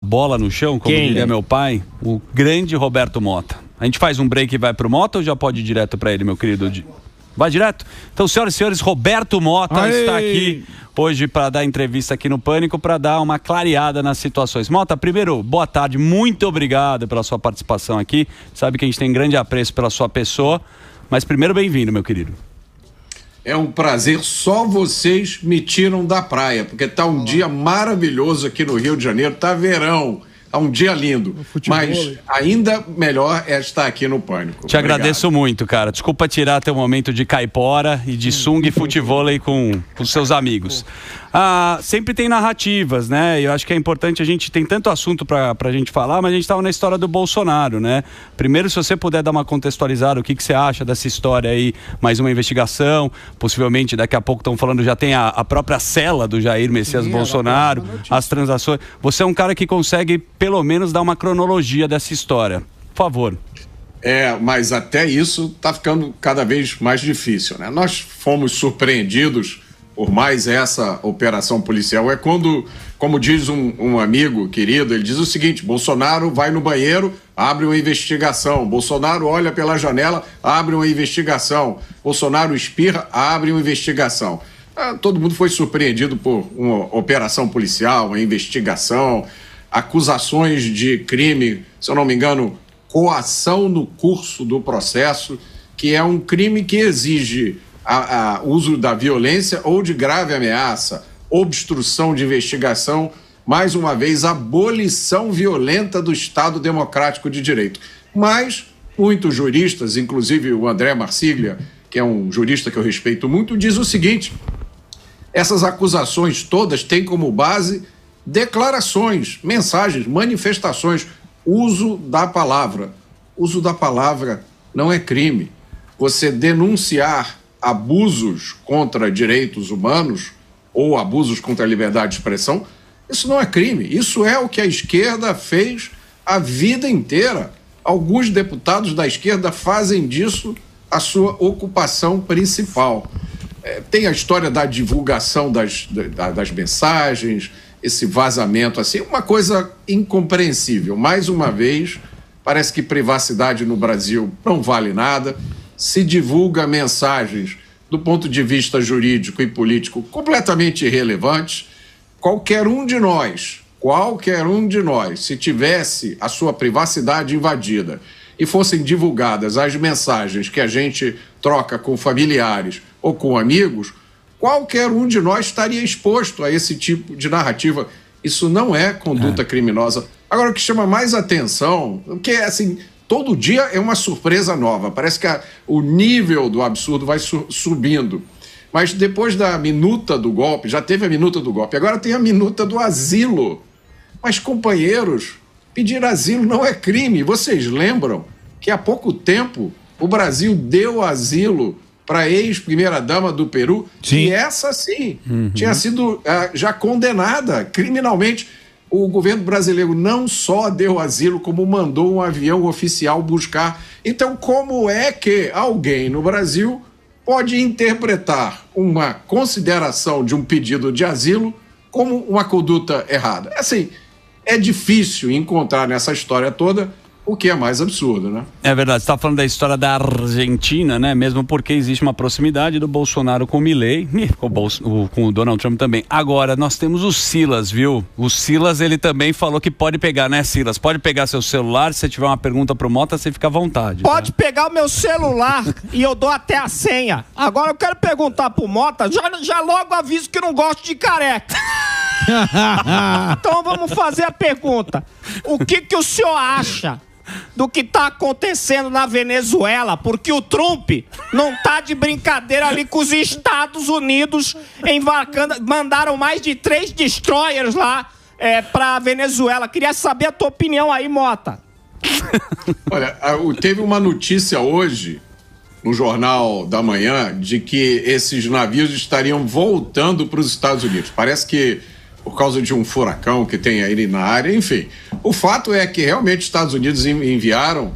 bola no chão, como diria meu pai, o grande Roberto Mota. A gente faz um break e vai pro Mota ou já pode ir direto para ele, meu querido? Vai direto? Então, senhoras e senhores, Roberto Mota está aqui hoje para dar entrevista aqui no Pânico, para dar uma clareada nas situações. Mota, primeiro, boa tarde, muito obrigado pela sua participação aqui. Sabe que a gente tem grande apreço pela sua pessoa, mas primeiro, bem-vindo, meu querido. É um prazer, só vocês me tiram da praia, porque tá um dia maravilhoso aqui no Rio de Janeiro, tá verão. É um dia lindo, mas ainda melhor é estar aqui no Pânico. Te agradeço muito, cara. Desculpa tirar teu momento de caipora e de sunga e futevôlei com seus amigos. Sempre tem narrativas, né? Eu acho que é importante, a gente tem tanto assunto pra gente falar, mas a gente estava na história do Bolsonaro, né? Primeiro, se você puder dar uma contextualizada, o que você acha dessa história aí, mais uma investigação, possivelmente daqui a pouco estão falando, já tem a própria cela do Jair Messias Bolsonaro, as transações. Você é um cara que consegue, pelo menos, dar uma cronologia dessa história. Por favor. Mas até isso está ficando cada vez mais difícil, né? Nós fomos surpreendidos por mais essa operação policial. É quando, como diz um amigo querido, ele diz o seguinte: Bolsonaro vai no banheiro, abre uma investigação. Bolsonaro olha pela janela, abre uma investigação. Bolsonaro espirra, abre uma investigação. Todo mundo foi surpreendido por uma operação policial, uma investigação, acusações de crime, se eu não me engano, coação no curso do processo, que é um crime que exige uso da violência ou de grave ameaça, obstrução de investigação, mais uma vez, abolição violenta do Estado Democrático de Direito. Mas muitos juristas, inclusive o André Marsiglia, que é um jurista que eu respeito muito, diz o seguinte: essas acusações todas têm como base declarações, mensagens, manifestações, uso da palavra. Uso da palavra não é crime. Você denunciar abusos contra direitos humanos ou abusos contra a liberdade de expressão, isso não é crime. Isso é o que a esquerda fez a vida inteira. Alguns deputados da esquerda fazem disso a sua ocupação principal. Tem a história da divulgação das mensagens, esse vazamento, assim, uma coisa incompreensível. Mais uma vez, parece que privacidade no Brasil não vale nada. Se divulga mensagens do ponto de vista jurídico e político completamente irrelevantes. Qualquer um de nós, se tivesse a sua privacidade invadida e fossem divulgadas as mensagens que a gente troca com familiares ou com amigos, qualquer um de nós estaria exposto a esse tipo de narrativa. Isso não é conduta criminosa. Agora, o que chama mais atenção, porque assim, todo dia é uma surpresa nova. Parece que o nível do absurdo vai subindo. Mas depois da minuta do golpe, já teve a minuta do golpe, agora tem a minuta do asilo. Mas, companheiros, pedir asilo não é crime. Vocês lembram que há pouco tempo o Brasil deu asilo para a ex-primeira-dama do Peru? Sim. E essa, sim, tinha sido já condenada criminalmente. O governo brasileiro não só deu asilo, como mandou um avião oficial buscar. Então, como é que alguém no Brasil pode interpretar uma consideração de um pedido de asilo como uma conduta errada? Assim, é difícil encontrar nessa história toda o que é mais absurdo, né? É verdade, você está falando da história da Argentina, né? Mesmo porque existe uma proximidade do Bolsonaro com o Milei, com o Donald Trump também. Agora, nós temos o Silas, viu? O Silas, ele também falou que pode pegar, né, Silas? Pode pegar seu celular, se você tiver uma pergunta pro Mota, você fica à vontade. Pode pegar o meu celular e eu dou até a senha. Agora eu quero perguntar pro Mota, já logo aviso que não gosto de careca. Então vamos fazer a pergunta. O que o senhor acha do que está acontecendo na Venezuela? Porque o Trump não tá de brincadeira ali com os Estados Unidos embarcando, mandaram mais de 3 destroyers lá para Venezuela. Queria saber a tua opinião aí, Mota. Olha, teve uma notícia hoje no Jornal da Manhã de que esses navios estariam voltando para os Estados Unidos. Parece que por causa de um furacão que tem aí na área, enfim. O fato é que realmente os Estados Unidos enviaram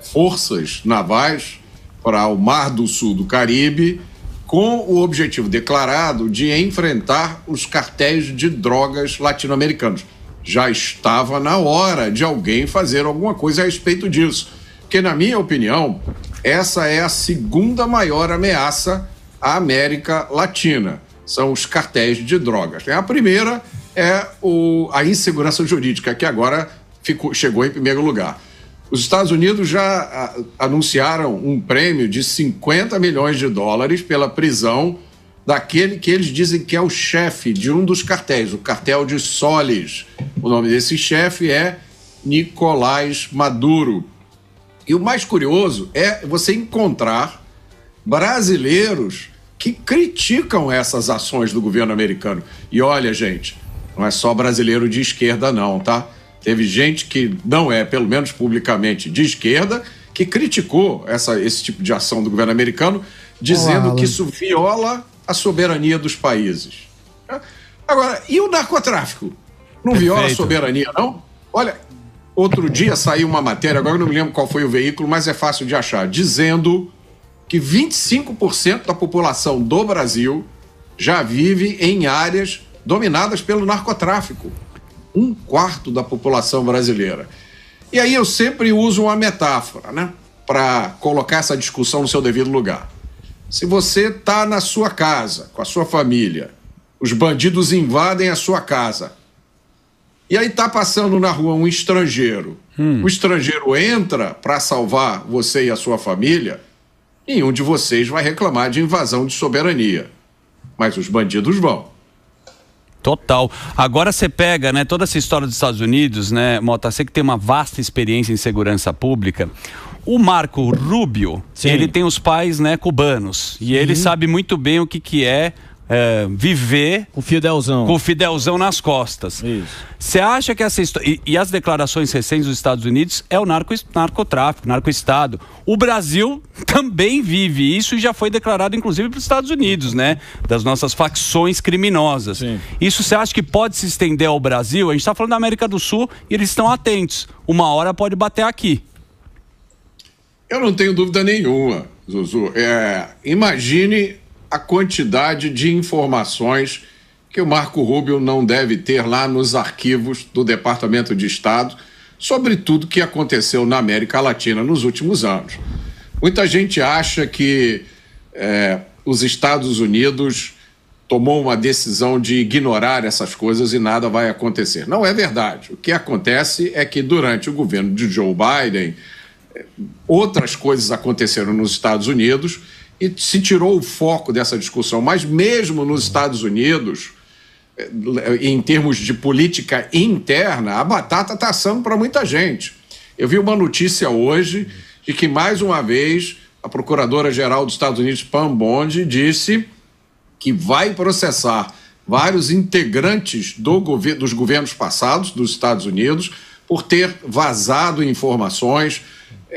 forças navais para o Mar do Sul do Caribe com o objetivo declarado de enfrentar os cartéis de drogas latino-americanos. Já estava na hora de alguém fazer alguma coisa a respeito disso. Porque, na minha opinião, essa é a segunda maior ameaça à América Latina. São os cartéis de drogas. A primeira é a insegurança jurídica, que agora chegou em primeiro lugar. Os Estados Unidos já anunciaram um prêmio de 50 milhões de dólares pela prisão daquele que eles dizem que é o chefe de um dos cartéis, o cartel de Solis. O nome desse chefe é Nicolás Maduro. E o mais curioso é você encontrar brasileiros que criticam essas ações do governo americano. E olha, gente, não é só brasileiro de esquerda não, tá? Teve gente que não é, pelo menos publicamente, de esquerda, que criticou esse tipo de ação do governo americano, dizendo que isso viola a soberania dos países. Agora, e o narcotráfico? Não viola a soberania, não? Olha, outro dia saiu uma matéria, agora eu não me lembro qual foi o veículo, mas é fácil de achar, dizendo que 25% da população do Brasil já vive em áreas dominadas pelo narcotráfico. 1/4 da população brasileira. E aí eu sempre uso uma metáfora, né, para colocar essa discussão no seu devido lugar. Se você está na sua casa, com a sua família, os bandidos invadem a sua casa, e aí está passando na rua um estrangeiro, o estrangeiro entra para salvar você e a sua família, nenhum de vocês vai reclamar de invasão de soberania, mas os bandidos vão. Total. Agora você pega, né, toda essa história dos Estados Unidos, né, Mota, você que tem uma vasta experiência em segurança pública. O Marco Rubio, ele tem os pais, né, cubanos. E ele sabe muito bem o que é viver o Fidelzão. Com o Fidelzão nas costas. Você acha que essa história... E as declarações recentes dos Estados Unidos é o narcotráfico, narcoestado. O Brasil também vive isso e já foi declarado, inclusive, para os Estados Unidos, né? Das nossas facções criminosas. Isso você acha que pode se estender ao Brasil? A gente está falando da América do Sul e eles estão atentos. Uma hora pode bater aqui. Eu não tenho dúvida nenhuma, Zuzu. Imagine a quantidade de informações que o Marco Rubio não deve ter lá nos arquivos do Departamento de Estado sobre tudo que aconteceu na América Latina nos últimos anos. Muita gente acha que os Estados Unidos tomou uma decisão de ignorar essas coisas e nada vai acontecer. Não é verdade. O que acontece é que durante o governo de Joe Biden, outras coisas aconteceram nos Estados Unidos e se tirou o foco dessa discussão. Mas mesmo nos Estados Unidos, em termos de política interna, a batata está assando para muita gente. Eu vi uma notícia hoje de que, mais uma vez, a Procuradora-Geral dos Estados Unidos, Pam Bondi, disse que vai processar vários integrantes dos governos passados dos Estados Unidos por ter vazado informações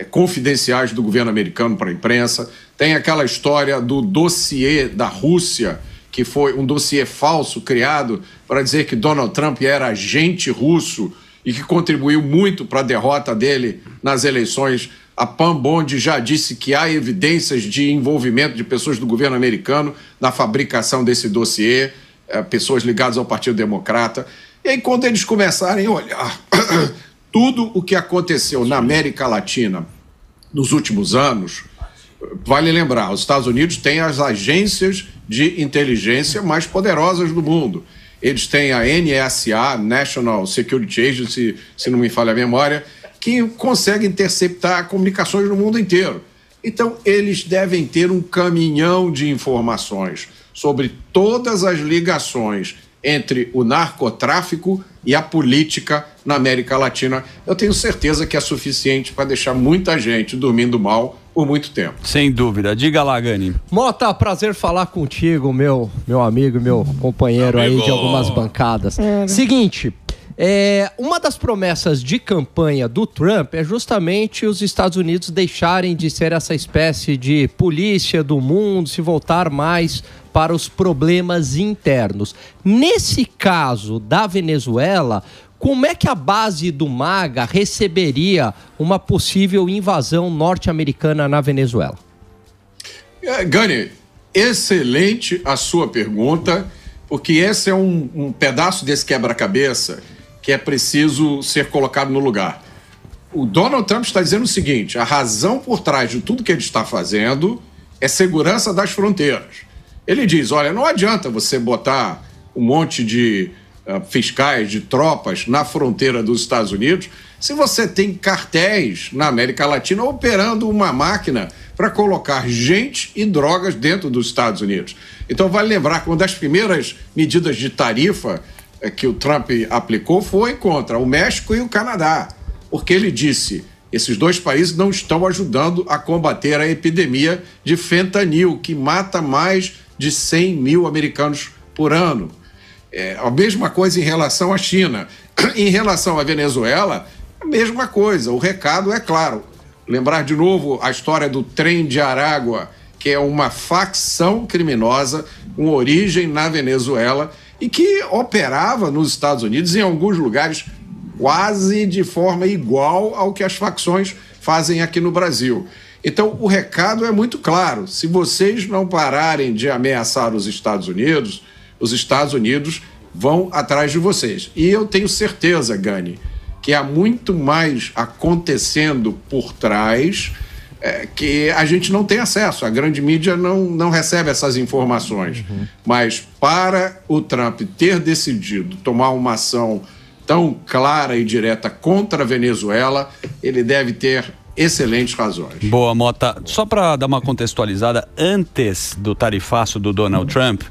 confidenciais do governo americano para a imprensa. Tem aquela história do dossiê da Rússia, que foi um dossiê falso criado para dizer que Donald Trump era agente russo e que contribuiu muito para a derrota dele nas eleições. A Pam Bondi já disse que há evidências de envolvimento de pessoas do governo americano na fabricação desse dossiê, pessoas ligadas ao Partido Democrata. E aí, quando eles começarem a olhar tudo o que aconteceu na América Latina nos últimos anos, vale lembrar, os Estados Unidos têm as agências de inteligência mais poderosas do mundo. Eles têm a NSA, National Security Agency, se não me falha a memória, que consegue interceptar comunicações no mundo inteiro. Então, eles devem ter um caminhão de informações sobre todas as ligações entre o narcotráfico e a política na América Latina. Eu tenho certeza que é suficiente para deixar muita gente dormindo mal por muito tempo. Sem dúvida. Diga lá, Gani. Mota, prazer falar contigo, meu amigo, meu companheiro aí de algumas bancadas. Seguinte, uma das promessas de campanha do Trump é justamente os Estados Unidos deixarem de ser essa espécie de polícia do mundo, se voltar mais para os problemas internos. Nesse caso da Venezuela, como é que a base do MAGA receberia uma possível invasão norte-americana na Venezuela? Gani, excelente a sua pergunta, porque esse é um pedaço desse quebra-cabeça que é preciso ser colocado no lugar. O Donald Trump está dizendo o seguinte: a razão por trás de tudo que ele está fazendo é segurança das fronteiras. Ele diz, olha, não adianta você botar um monte de fiscais, de tropas na fronteira dos Estados Unidos, se você tem cartéis na América Latina operando uma máquina para colocar gente e drogas dentro dos Estados Unidos. Então, vale lembrar que uma das primeiras medidas de tarifa que o Trump aplicou foi contra o México e o Canadá, porque ele disse, esses dois países não estão ajudando a combater a epidemia de fentanil, que mata mais de 100 mil americanos por ano. A mesma coisa em relação à China. Em relação à Venezuela, a mesma coisa. O recado é claro. Lembrar de novo a história do Trem de Aragua, que é uma facção criminosa com origem na Venezuela e que operava nos Estados Unidos em alguns lugares quase de forma igual ao que as facções fazem aqui no Brasil. Então, o recado é muito claro. Se vocês não pararem de ameaçar os Estados Unidos vão atrás de vocês. E eu tenho certeza, Gani, que há muito mais acontecendo por trás que a gente não tem acesso. A grande mídia não recebe essas informações. Mas para o Trump ter decidido tomar uma ação tão clara e direta contra a Venezuela, ele deve ter excelentes razões. Boa, Mota. Só para dar uma contextualizada, antes do tarifaço do Donald Trump,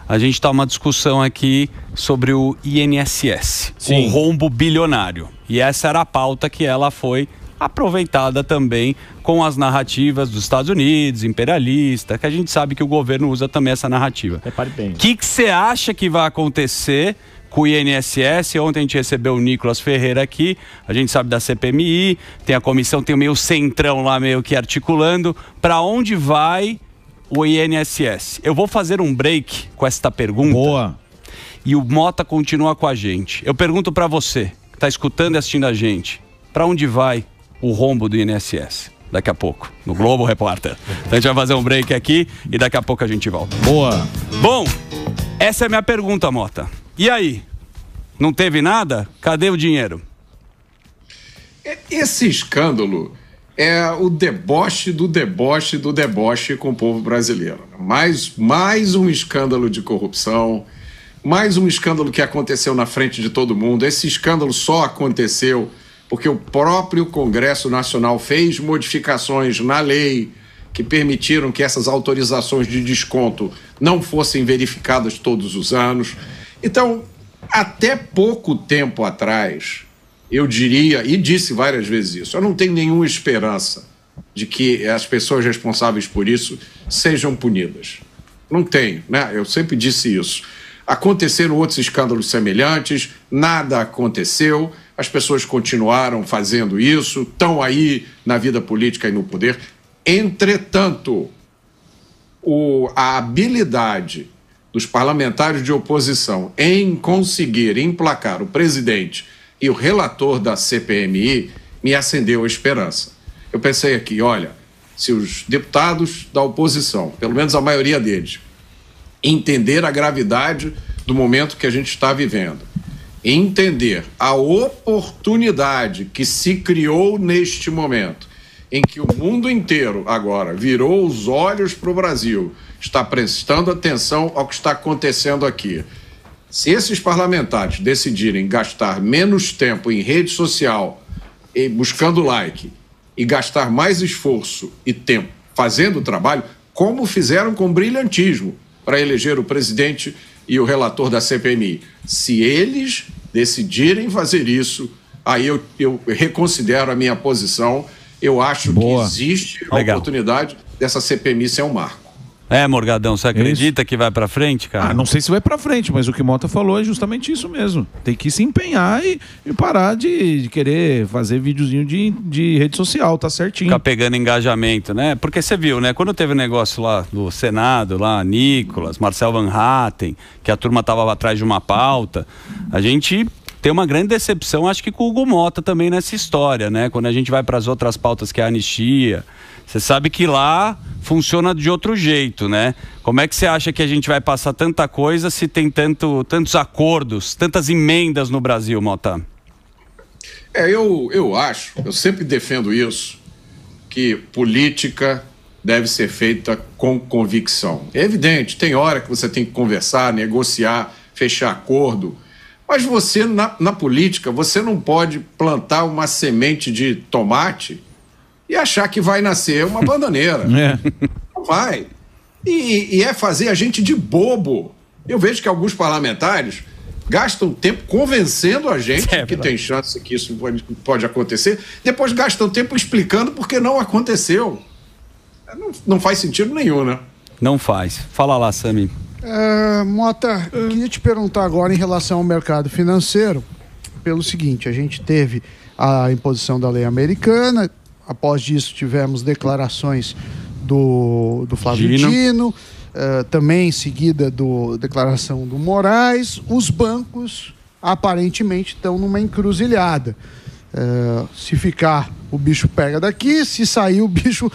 a gente está uma discussão aqui sobre o INSS, o rombo bilionário. E essa era a pauta que ela foi aproveitada também com as narrativas dos Estados Unidos, imperialista, que a gente sabe que o governo usa também essa narrativa. Repare bem. O que você acha que vai acontecer com o INSS? Ontem a gente recebeu o Nicolas Ferreira aqui, a gente sabe da CPMI, tem a comissão, tem o meio centrão lá meio que articulando. Para onde vai o INSS? Eu vou fazer um break com esta pergunta. Boa. E o Mota continua com a gente. Eu pergunto para você, que está escutando e assistindo a gente, para onde vai o rombo do INSS? Daqui a pouco, no Globo Repórter. Então a gente vai fazer um break aqui e daqui a pouco a gente volta. Boa. Bom, essa é a minha pergunta, Mota. E aí? Não teve nada? Cadê o dinheiro? Esse escândalo é o deboche do deboche do deboche com o povo brasileiro. Mais um escândalo de corrupção, mais um escândalo que aconteceu na frente de todo mundo. Esse escândalo só aconteceu porque o próprio Congresso Nacional fez modificações na lei que permitiram que essas autorizações de desconto não fossem verificadas todos os anos. Então, até pouco tempo atrás, eu diria, e disse várias vezes isso, eu não tenho nenhuma esperança de que as pessoas responsáveis por isso sejam punidas. Não tenho, né? Eu sempre disse isso. Aconteceram outros escândalos semelhantes, nada aconteceu, as pessoas continuaram fazendo isso, estão aí na vida política e no poder. Entretanto, a habilidade dos parlamentares de oposição em conseguir emplacar o presidente e o relator da CPMI me acendeu a esperança. Eu pensei aqui, olha, se os deputados da oposição, pelo menos a maioria deles, entender a gravidade do momento que a gente está vivendo, entender a oportunidade que se criou neste momento, em que o mundo inteiro agora virou os olhos para o Brasil, está prestando atenção ao que está acontecendo aqui. Se esses parlamentares decidirem gastar menos tempo em rede social, buscando like, e gastar mais esforço e tempo fazendo o trabalho, como fizeram com brilhantismo para eleger o presidente e o relator da CPMI. Se eles decidirem fazer isso, aí eu reconsidero a minha posição. Eu acho que existe a oportunidade dessa CPMI ser um marco. Morgadão, você acredita que vai pra frente, cara? Não sei se vai pra frente, mas o que o Mota falou é justamente isso mesmo. Tem que se empenhar e parar de querer fazer videozinho de rede social, tá certinho. Ficar pegando engajamento, né? Porque você viu, né? Quando teve o negócio lá do Senado, lá, Nicolas, Marcel Van Hatten, que a turma tava atrás de uma pauta, a gente tem uma grande decepção, acho que com o Hugo Mota também nessa história, né? Quando a gente vai para as outras pautas, que é a anistia, você sabe que lá funciona de outro jeito, né? Como é que você acha que a gente vai passar tanta coisa se tem tantos acordos, tantas emendas no Brasil, Mota? Eu acho, eu sempre defendo isso, que política deve ser feita com convicção. É evidente, tem hora que você tem que conversar, negociar, fechar acordo, mas você, na política, você não pode plantar uma semente de tomate e achar que vai nascer uma bananeira. Não vai. E é fazer a gente de bobo. Eu vejo que alguns parlamentares gastam tempo convencendo a gente que tem chance que isso pode acontecer, depois gastam tempo explicando por que não aconteceu. Não faz sentido nenhum, né? Não faz. Fala lá, Sami. Mota, queria te perguntar agora em relação ao mercado financeiro, pelo seguinte, a gente teve a imposição da lei americana, após disso tivemos declarações do Flávio Dino, também em seguida declaração do Moraes. Os bancos aparentemente estão numa encruzilhada. Se ficar, o bicho pega daqui, se sair, o bicho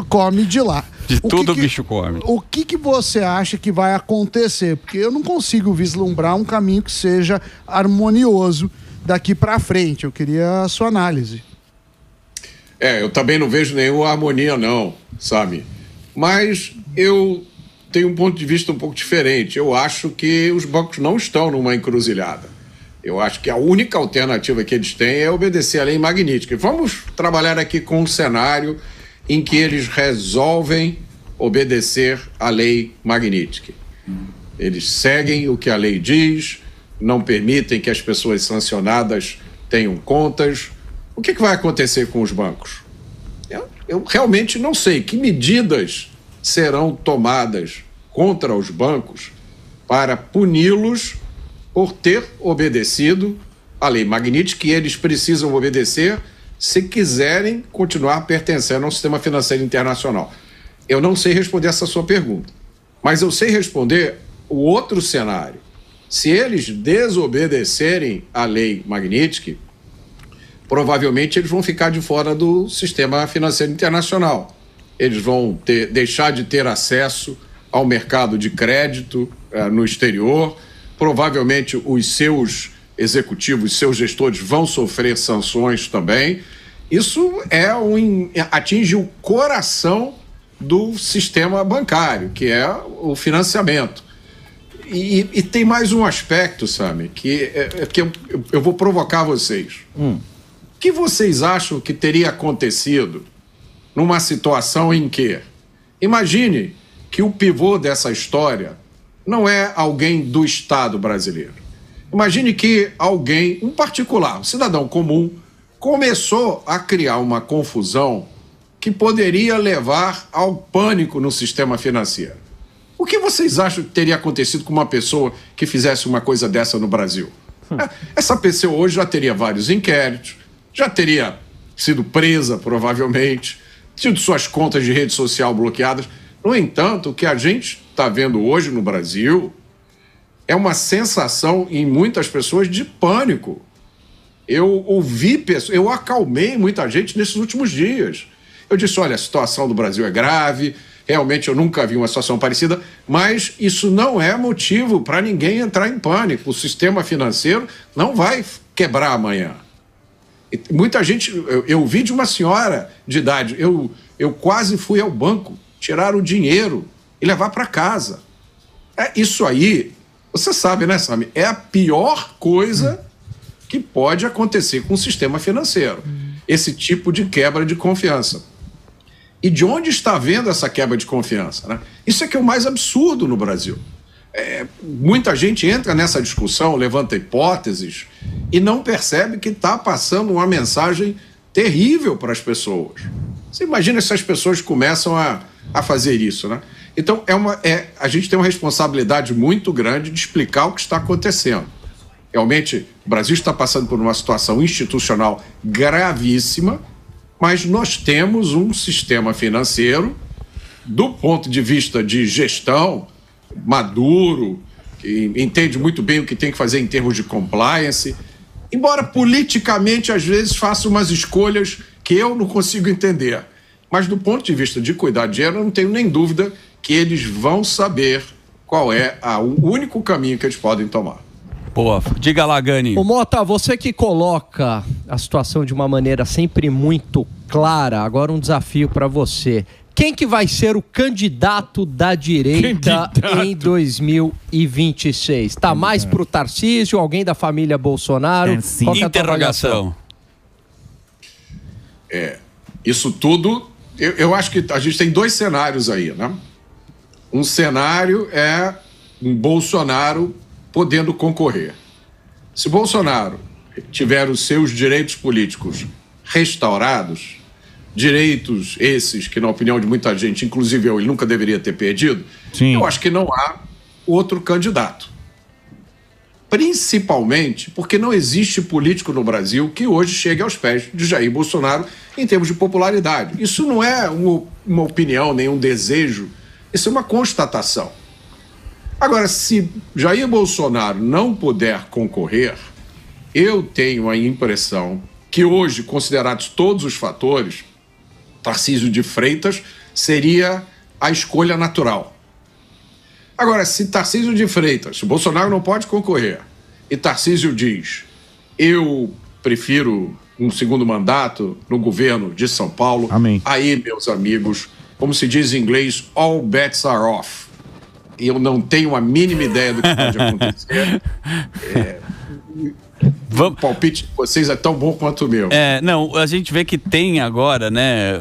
come de lá. O bicho come. O que você acha que vai acontecer? Porque eu não consigo vislumbrar um caminho que seja harmonioso daqui para frente. Eu queria a sua análise. Eu também não vejo nenhuma harmonia, não, sabe? Mas eu tenho um ponto de vista um pouco diferente. Eu acho que os bancos não estão numa encruzilhada. Eu acho que a única alternativa que eles têm é obedecer à lei Magnitsky. Vamos trabalhar aqui com um cenário em que eles resolvem obedecer à lei Magnitsky. Eles seguem o que a lei diz, não permitem que as pessoas sancionadas tenham contas. O que vai acontecer com os bancos? Eu realmente não sei que medidas serão tomadas contra os bancos para puni-los por ter obedecido à lei Magnitsky, que eles precisam obedecer se quiserem continuar pertencendo ao sistema financeiro internacional. Eu não sei responder essa sua pergunta, mas eu sei responder o outro cenário. Se eles desobedecerem à lei Magnitsky, provavelmente eles vão ficar de fora do sistema financeiro internacional. Eles vão deixar de ter acesso ao mercado de crédito no exterior. Provavelmente os seus executivos, seus gestores vão sofrer sanções também. Isso atinge o coração do sistema bancário, que é o financiamento. E tem mais um aspecto, Sami, que eu vou provocar vocês. O que vocês acham que teria acontecido numa situação em que, imagine que o pivô dessa história não é alguém do Estado brasileiro. Imagine que alguém, um particular, um cidadão comum, começou a criar uma confusão que poderia levar ao pânico no sistema financeiro. O que vocês acham que teria acontecido com uma pessoa que fizesse uma coisa dessa no Brasil? Essa pessoa hoje já teria vários inquéritos, já teria sido presa, provavelmente, tido suas contas de rede social bloqueadas. No entanto, o que a gente está vendo hoje no Brasil é uma sensação em muitas pessoas de pânico. Eu acalmei muita gente nesses últimos dias. Eu disse, olha, a situação do Brasil é grave, realmente eu nunca vi uma situação parecida, mas isso não é motivo para ninguém entrar em pânico. O sistema financeiro não vai quebrar amanhã. E muita gente, eu vi de uma senhora de idade, eu quase fui ao banco tirar o dinheiro e levar para casa. Isso aí, você sabe, né, Sami? É a pior coisa que pode acontecer com o sistema financeiro. Esse tipo de quebra de confiança. E de onde está havendo essa quebra de confiança, né? Isso é que é o mais absurdo no Brasil. Muita gente entra nessa discussão, levanta hipóteses e não percebe que está passando uma mensagem terrível para as pessoas. Você imagina se as pessoas começam a fazer isso, né? Então, a gente tem uma responsabilidade muito grande de explicar o que está acontecendo. Realmente, o Brasil está passando por uma situação institucional gravíssima, mas nós temos um sistema financeiro, do ponto de vista de gestão, maduro, que entende muito bem o que tem que fazer em termos de compliance, Embora politicamente, às vezes, faça umas escolhas que eu não consigo entender. Mas do ponto de vista de cuidar de dinheiro, eu não tenho nem dúvida que eles vão saber qual é o único caminho que eles podem tomar. Boa, diga lá, Gani. Ô Mota, você que coloca a situação de uma maneira sempre muito clara, agora um desafio para você. Quem que vai ser o candidato da direita em 2026? Tá mais pro Tarcísio, alguém da família Bolsonaro? Qual que é a tua avaliação? Isso tudo, eu acho que a gente tem dois cenários aí, né? Um cenário é um Bolsonaro podendo concorrer. Se Bolsonaro tiver os seus direitos políticos restaurados, direitos esses que, na opinião de muita gente, inclusive eu, ele nunca deveria ter perdido, eu acho que não há outro candidato. Principalmente porque não existe político no Brasil que hoje chegue aos pés de Jair Bolsonaro em termos de popularidade. Isso não é uma opinião, nem um desejo, isso é uma constatação. Agora, se Jair Bolsonaro não puder concorrer, eu tenho a impressão que hoje, considerados todos os fatores, Tarcísio de Freitas seria a escolha natural. Agora, se Tarcísio de Freitas, se Bolsonaro não pode concorrer, e Tarcísio diz, eu prefiro um segundo mandato no governo de São Paulo, Amém. Aí, meus amigos, como se diz em inglês, all bets are off. E eu não tenho a mínima ideia do que pode acontecer. O palpite de vocês é tão bom quanto o meu. Não, a gente vê que tem agora, né,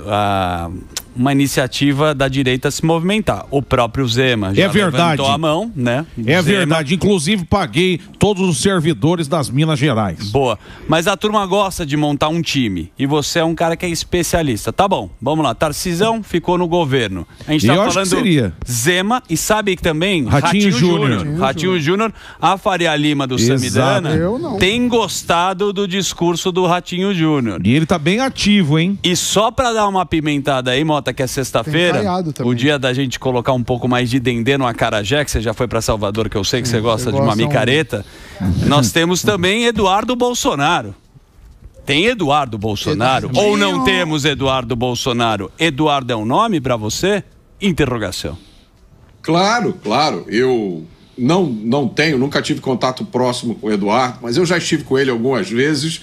uma iniciativa da direita se movimentar. O próprio Zema já levantou a mão, né? Verdade. Inclusive, paguei todos os servidores das Minas Gerais. Boa. Mas a turma gosta de montar um time. E você é um cara que é especialista. Tá bom, vamos lá. Tarcisão ficou no governo. A gente tá falando Zema e sabe que também Ratinho Júnior. Ratinho Júnior, a Faria Lima do Samidana tem gostado do discurso do Ratinho Júnior. E ele tá bem ativo, hein? E só pra dar uma pimentada aí, Mota, que é sexta-feira, o dia da gente colocar um pouco mais de dendê no acarajé, que você já foi pra Salvador, que eu sei que você gosta de uma micareta, nós temos também Eduardo Bolsonaro. Tem Eduardo Bolsonaro? Ou não temos Eduardo Bolsonaro? Eduardo é um nome pra você? Interrogação. Claro. Eu não tenho, nunca tive contato próximo com o Eduardo, mas eu já estive com ele algumas vezes.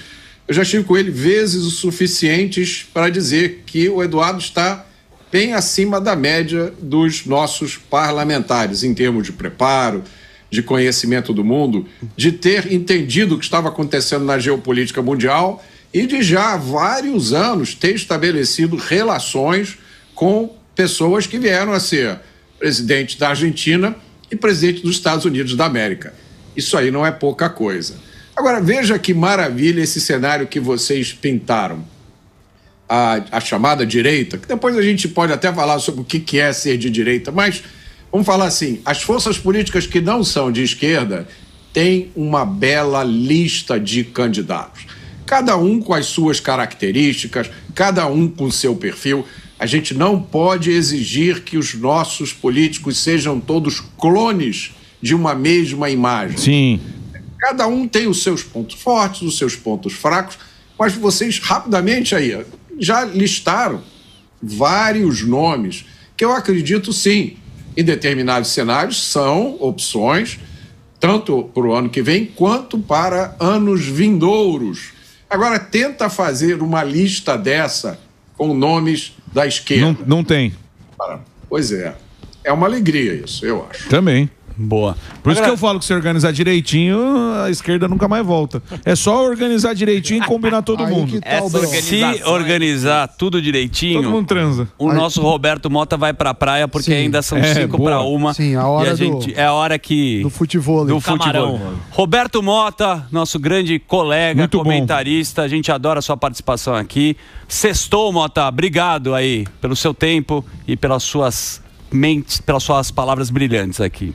Eu já estive com ele vezes o suficientes para dizer que o Eduardo está bem acima da média dos nossos parlamentares, em termos de preparo, de conhecimento do mundo, de ter entendido o que estava acontecendo na geopolítica mundial e de já há vários anos ter estabelecido relações com pessoas que vieram a ser presidente da Argentina e presidente dos Estados Unidos da América. Isso aí não é pouca coisa. Agora, veja que maravilha esse cenário que vocês pintaram. A chamada direita, que depois a gente pode até falar sobre o que é ser de direita, mas vamos falar assim, as forças políticas que não são de esquerda têm uma bela lista de candidatos. Cada um com as suas características, cada um com o seu perfil. A gente não pode exigir que os nossos políticos sejam todos clones de uma mesma imagem. Sim. Cada um tem os seus pontos fortes, os seus pontos fracos, mas vocês rapidamente aí já listaram vários nomes que eu acredito sim, em determinados cenários são opções, tanto para o ano que vem quanto para anos vindouros. Agora tenta fazer uma lista dessa com nomes da esquerda. Não tem. Pois é uma alegria isso, eu acho. Também. Boa. Por isso que eu falo que se organizar direitinho, a esquerda nunca mais volta. É só organizar direitinho e combinar todo mundo. Se organizar tudo direitinho, todo mundo transa. O nosso Roberto Mota vai pra praia porque ainda são 5:1. Sim, a hora é a hora que do futebol. Do futebol. Roberto Mota, nosso grande colega, muito comentarista, a gente adora a sua participação aqui. Sextou, Mota, obrigado aí pelo seu tempo e pelas suas mentes, pelas suas palavras brilhantes aqui.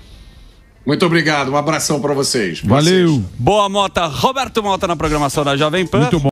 Muito obrigado, um abração para vocês. Valeu. Boa, Mota. Roberto Mota na programação da Jovem Pan. Muito bom.